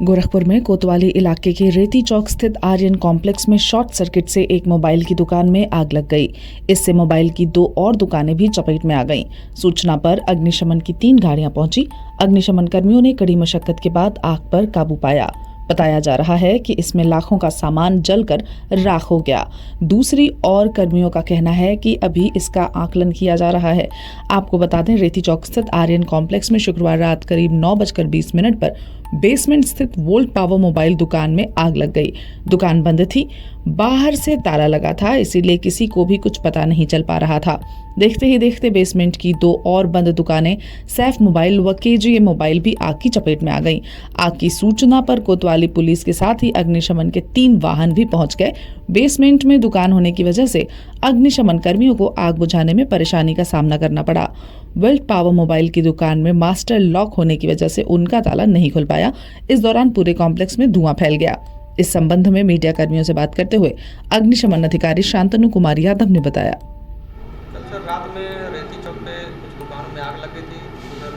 गोरखपुर में कोतवाली इलाके के रेती चौक स्थित आर्यन कॉम्प्लेक्स में शॉर्ट सर्किट से एक मोबाइल की दुकान में आग लग गई। इससे मोबाइल की 2 और दुकानें भी चपेट में आ गईं। सूचना पर अग्निशमन की 3 गाड़ियां पहुंची। अग्निशमन कर्मियों ने कड़ी मशक्कत के बाद आग पर काबू पाया। बताया जा रहा है कि इसमें लाखों का सामान जलकर राख हो गया। दूसरी ओर कर्मियों का कहना है कि अभी इसका आकलन किया जा रहा है। आपको बता दें, रेती चौक स्थित आर्यन कॉम्प्लेक्स में शुक्रवार रात करीब 9:20 पर बेसमेंट स्थित वोल्ट पावर मोबाइल दुकान में आग लग गई। दुकान बंद थी, बाहर से ताला लगा था, इसीलिए किसी को भी कुछ पता नहीं चल पा रहा था। देखते ही देखते बेसमेंट की 2 और बंद दुकानें सैफ मोबाइल व केजीए मोबाइल भी आग की चपेट में आ गईं। आग की सूचना पर कोतवाली पुलिस के साथ ही अग्निशमन के 3 वाहन भी पहुंच गए। बेसमेंट में दुकान होने की वजह से अग्निशमन कर्मियों को आग बुझाने में परेशानी का सामना करना पड़ा। वोल्ट पावर मोबाइल की दुकान में मास्टर लॉक होने की वजह से उनका ताला नहीं खुल पाया। इस दौरान पूरे कॉम्प्लेक्स में धुआं फैल गया। इस संबंध में मीडिया कर्मियों से बात करते हुए अग्निशमन अधिकारी शांतनु कुमार यादव ने बताया। कल सर रात में रेती चौक पे कुछ दुकानों में आग लग गई थी, उधर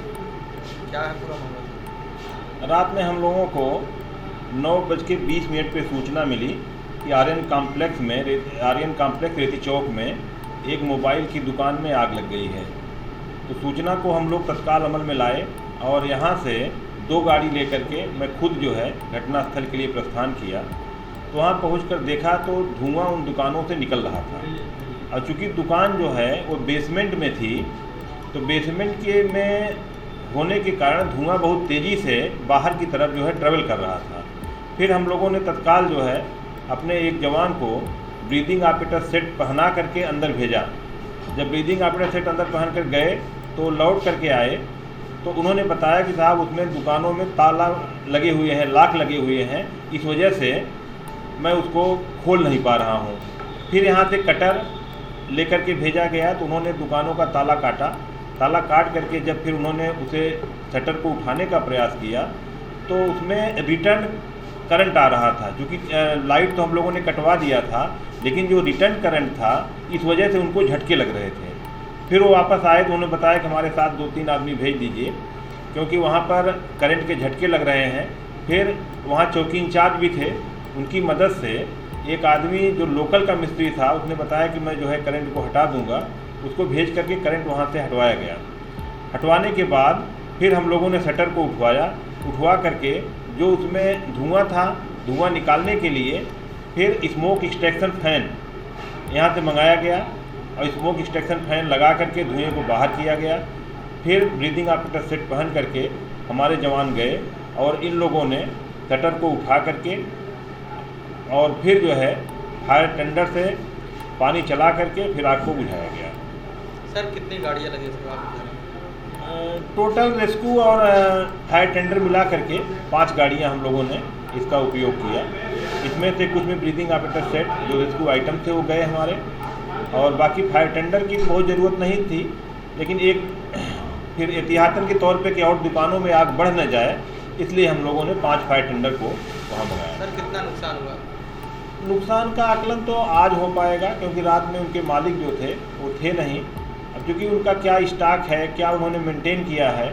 क्या है पूरा मामला? रात में हम लोगों को 9:20 पे सूचना मिली कि आर्यन कॉम्प्लेक्स रेती चौक में एक मोबाइल की दुकान में आग लग गई है। तो सूचना को हम लोग तत्काल अमल में लाए और यहाँ से 2 गाड़ी लेकर के मैं खुद जो है घटनास्थल के लिए प्रस्थान किया। तो वहाँ पहुँचकर देखा तो धुआं उन दुकानों से निकल रहा था। और चूँकि दुकान जो है वो बेसमेंट में थी, तो बेसमेंट के में होने के कारण धुआं बहुत तेज़ी से बाहर की तरफ जो है ट्रेवल कर रहा था। फिर हम लोगों ने तत्काल जो है अपने एक जवान को ब्रीदिंग ऑपरेटर सेट पहना करके अंदर भेजा। जब ब्रीदिंग ऑपरेटर सेट अंदर पहन कर गए तो लौट करके आए तो उन्होंने बताया कि साहब उसमें दुकानों में ताला लगे हुए हैं, लॉक लगे हुए हैं, इस वजह से मैं उसको खोल नहीं पा रहा हूँ। फिर यहाँ से कटर लेकर के भेजा गया तो उन्होंने दुकानों का ताला काटा। ताला काट करके जब फिर उन्होंने उसे शटर को उठाने का प्रयास किया तो उसमें रिटर्न करंट आ रहा था। क्योंकि लाइट तो हम लोगों ने कटवा दिया था, लेकिन जो रिटर्न करंट था इस वजह से उनको झटके लग रहे थे। फिर वो वापस आए तो उन्होंने बताया कि हमारे साथ 2-3 आदमी भेज दीजिए, क्योंकि वहाँ पर करंट के झटके लग रहे हैं। फिर वहाँ चौकी इंचार्ज भी थे, उनकी मदद से एक आदमी जो लोकल का मिस्त्री था उसने बताया कि मैं जो है करंट को हटा दूंगा। उसको भेज करके करंट वहाँ से हटवाया गया। हटवाने के बाद फिर हम लोगों ने शटर को उठवा करके जो उसमें धुआं था, धुआं निकालने के लिए फिर स्मोक एक्सट्रैक्शन फैन यहाँ से मंगाया गया और स्मोक एक्सट्रैक्शन फैन लगा करके धुएं को बाहर किया गया। फिर ब्रीदिंग ऑपरेटर सेट पहन करके हमारे जवान गए और इन लोगों ने शटर को उठा करके और फिर जो है फायर टेंडर से पानी चला करके फिर आग को बुझाया गया। सर कितनी गाड़ियाँ लगी इसमें आग बुझाने? टोटल रेस्क्यू और फायर टेंडर मिला करके 5 गाड़ियाँ हम लोगों ने इसका उपयोग किया। इसमें से कुछ में ब्रीदिंग ऑपरेटर सेट जो रेस्क्यू आइटम थे वो गए हमारे, और बाकी फायर टेंडर की बहुत ज़रूरत नहीं थी, लेकिन एक फिर एहतियातन के तौर पे कि और दुकानों में आग बढ़ न जाए, इसलिए हम लोगों ने 5 फायर टेंडर को वहाँ मंगाया। सर कितना नुकसान हुआ? नुकसान का आकलन तो आज हो पाएगा, क्योंकि रात में उनके मालिक जो थे वो थे नहीं। अब चूँकि उनका क्या स्टॉक है, क्या उन्होंने मेंटेन किया है,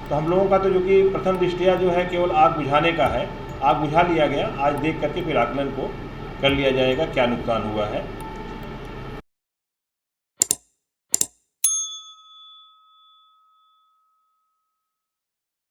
तो हम लोगों का तो जो कि प्रथम दृष्टया जो है केवल आग बुझाने का है, आग बुझा लिया गया। आज देख करके फिर आकलन को कर लिया जाएगा क्या नुकसान हुआ है।